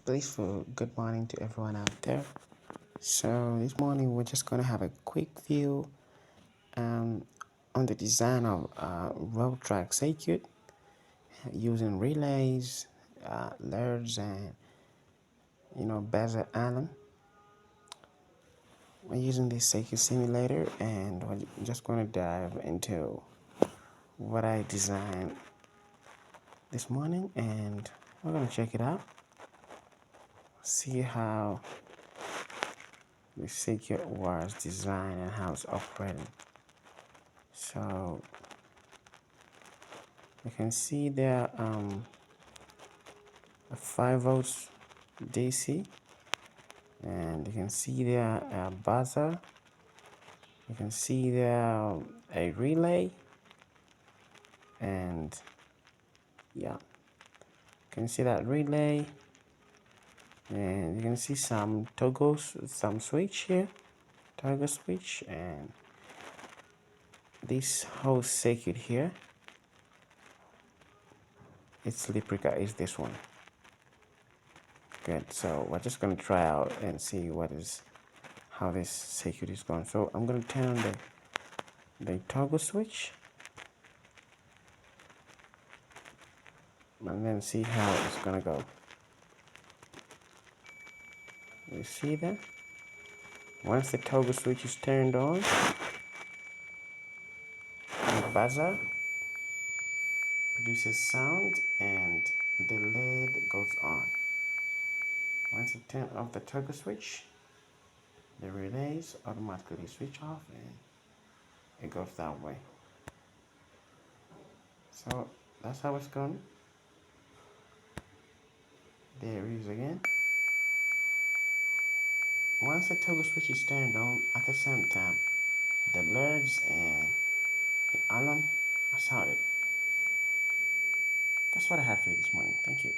Blissful good morning to everyone out there. So this morning we're just gonna have a quick view um, on the design of road track circuit using relays, LERs, and Bezier Allen. We're using this circuit simulator, and we're just gonna dive into what I designed this morning, and we're gonna check it out, see how the circuit was designed and how it's operating. So you can see there a 5 volts DC, and you can see there a buzzer. You can see there a relay, and yeah, you can see that relay, and you can see some toggles, some switch here, toggle switch, and this whole circuit here, its replica is this one. Good. So we're just gonna try out and see how this circuit is going. So I'm gonna turn on the toggle switch and then see how it's gonna go. You see that? Once the toggle switch is turned on, the buzzer produces sound and the LED goes on. Once you turn off the toggle switch, the relays automatically switch off and it goes that way. So that's how it's going. There it is again. Once the toggle switch is turned on, at the same time, the LEDs and the alarm are started. That's what I had for you this morning. Thank you.